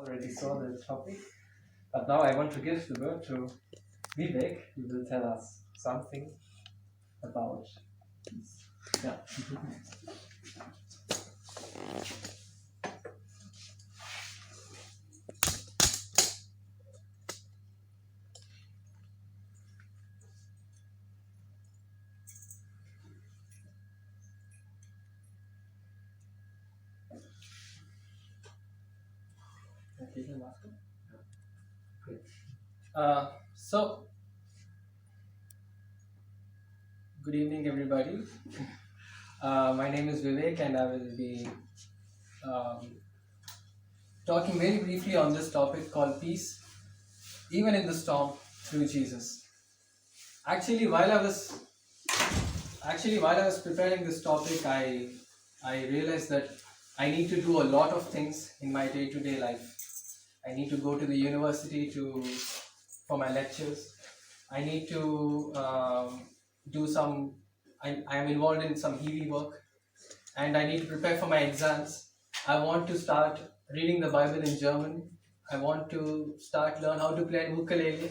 already saw the topic, but now I want to give the word to Vivek, who will tell us something about this. Yeah. So, good evening, everybody. My name is Vivek, and I will be talking very briefly on this topic called peace, even in the storm, through Jesus. Actually, while I was preparing this topic, I realized that I need to do a lot of things in my day-to-day life. I need to go to the university for my lectures. I need to do some. I am involved in some heavy work, and I need to prepare for my exams. I want to start reading the Bible in German. I want to learn how to play ukulele,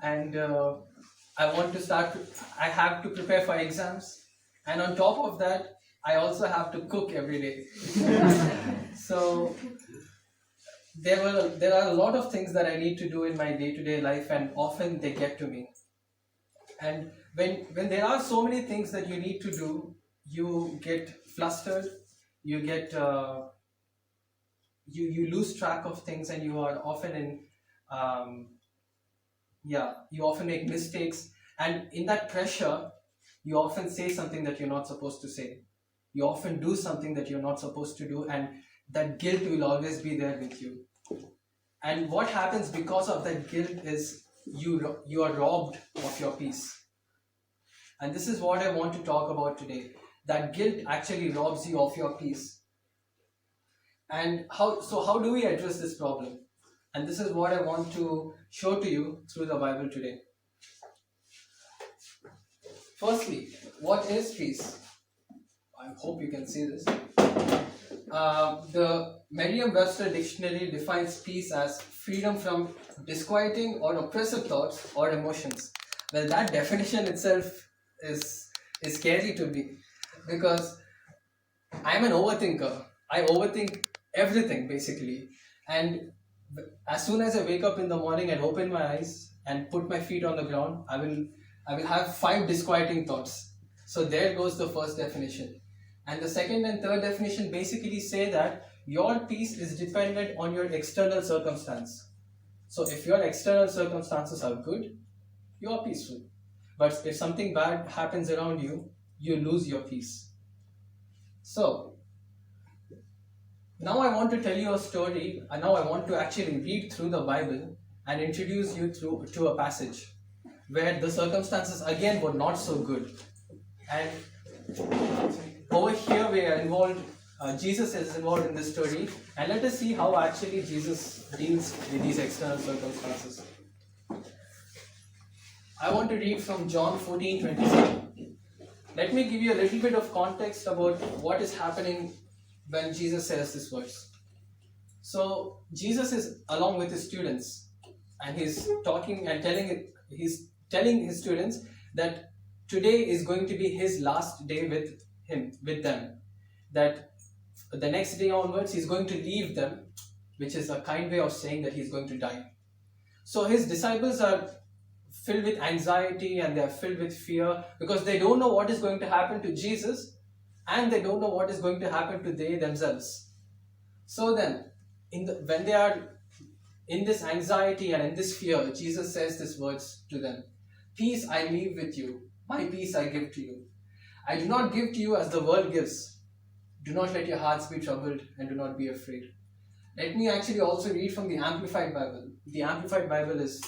and I have to prepare for exams, and on top of that, I also have to cook every day. So there are a lot of things that I need to do in my day-to-day life, and often they get to me. And when there are so many things that you need to do, you get flustered, you get you lose track of things, and you are often in you often make mistakes, and in that pressure you often say something that you're not supposed to say. You often do something that you're not supposed to do, and that guilt will always be there with you. And what happens because of that guilt is you are robbed of your peace. And this is what I want to talk about today. That guilt actually robs you of your peace. And how do we address this problem? And this is what I want to show to you through the Bible today. Firstly, what is peace? I hope you can see this. The Merriam-Webster dictionary defines peace as freedom from disquieting or oppressive thoughts or emotions. Well, that definition itself is scary to me, because I'm an overthinker. I overthink everything basically, and as soon as I wake up in the morning and open my eyes and put my feet on the ground, I will have 5 disquieting thoughts. So there goes the first definition. And the second and third definition basically say that your peace is dependent on your external circumstance. So if your external circumstances are good, you are peaceful. But if something bad happens around you, you lose your peace. So now I want to tell you a story, and now I want to actually read through the Bible and introduce you to a passage where the circumstances again were not so good. And over here we are involved, Jesus is involved in this story, and let us see how actually Jesus deals with these external circumstances. I want to read from John 14:27. Let me give you a little bit of context about what is happening when Jesus says this verse. So Jesus is along with his students, and he's talking and telling his students that today is going to be his last day with them. That the next day onwards he's going to leave them, which is a kind way of saying that he's going to die. So his disciples are filled with anxiety, and they are filled with fear, because they don't know what is going to happen to Jesus, and they don't know what is going to happen to they themselves. So then, when they are in this anxiety and in this fear, Jesus says these words to them: "Peace I leave with you, my peace I give to you. I do not give to you as the world gives. Do not let your hearts be troubled, and do not be afraid." Let me actually also read from the Amplified Bible. The Amplified Bible is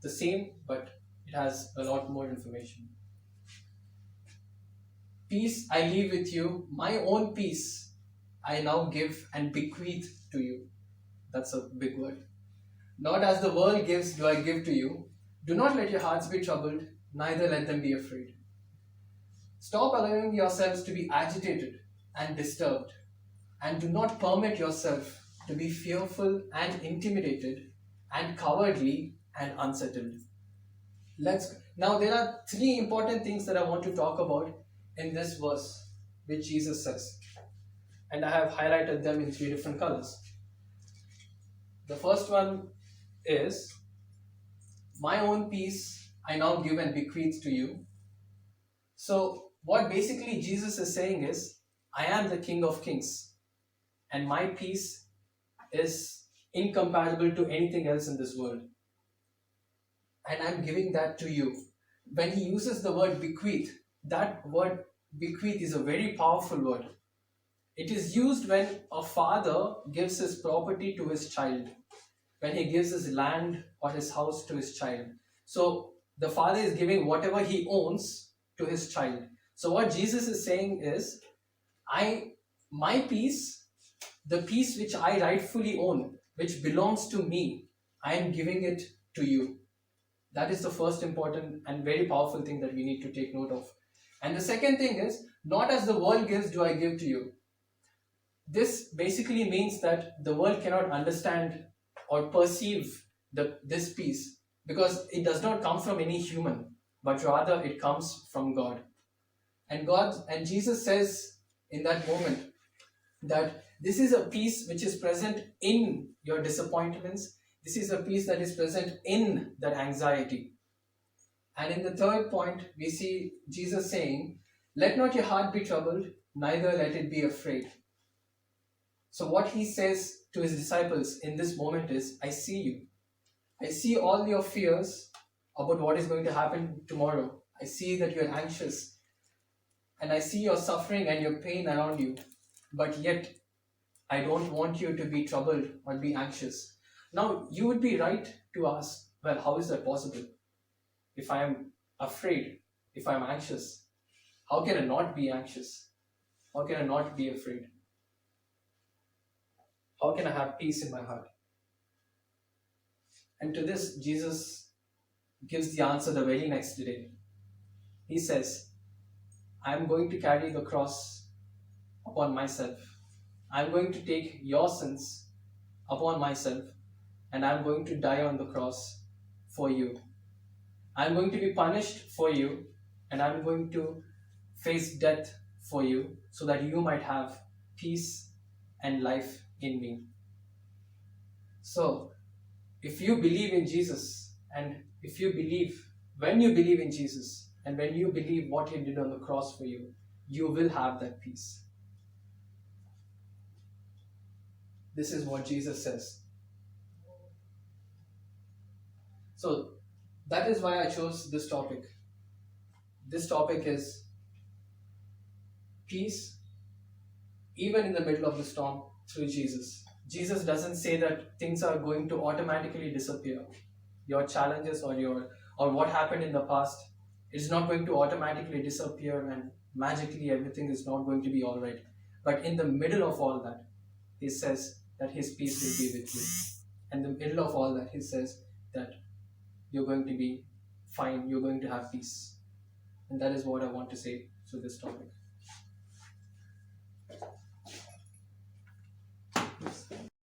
the same, but it has a lot more information. "Peace I leave with you, my own peace I now give and bequeath to you." That's a big word. "Not as the world gives do I give to you. Do not let your hearts be troubled, neither let them be afraid." Stop allowing yourselves to be agitated and disturbed, and do not permit yourself to be fearful and intimidated and cowardly and unsettled. Now there are three important things that I want to talk about in this verse which Jesus says, and I have highlighted them in three different colors. The first one is, my own peace I now give and bequeath to you. So what basically Jesus is saying is, I am the King of Kings and my peace is incomparable to anything else in this world, and I'm giving that to you. When he uses the word bequeath, that word bequeath is a very powerful word. It is used when a father gives his property to his child, when he gives his land or his house to his child. So the father is giving whatever he owns to his child. So what Jesus is saying is, my peace, the peace which I rightfully own, which belongs to me, I am giving it to you. That is the first important and very powerful thing that we need to take note of. And the second thing is, not as the world gives do I give to you. This basically means that the world cannot understand or perceive this peace, because it does not come from any human, but rather it comes from God. And Jesus says in that moment that this is a peace which is present in your disappointments. This is a peace that is present in that anxiety. And in the third point, we see Jesus saying, let not your heart be troubled, neither let it be afraid. So what he says to his disciples in this moment is, I see you. I see all your fears about what is going to happen tomorrow. I see that you are anxious. And I see your suffering and your pain around you. But yet, I don't want you to be troubled or be anxious. Now, you would be right to ask, well, how is that possible? If I am afraid, if I am anxious, how can I not be anxious? How can I not be afraid? How can I have peace in my heart? And to this, Jesus gives the answer the very next day. He says, I am going to carry the cross upon myself. I am going to take your sins upon myself, and I am going to die on the cross for you. I am going to be punished for you, and I am going to face death for you, so that you might have peace and life in me. So, if you believe in Jesus, and if you believe, when you believe in Jesus, and when you believe what he did on the cross for you, you will have that peace. This is what Jesus says. So, that is why I chose this topic. This topic is peace, even in the middle of the storm, through Jesus. Jesus doesn't say that things are going to automatically disappear. Your challenges or what happened in the past is not going to automatically disappear and magically everything is not going to be all right. But in the middle of all that, he says that his peace will be with you. And in the middle of all that, he says that you're going to be fine, you're going to have peace. And that is what I want to say through this topic.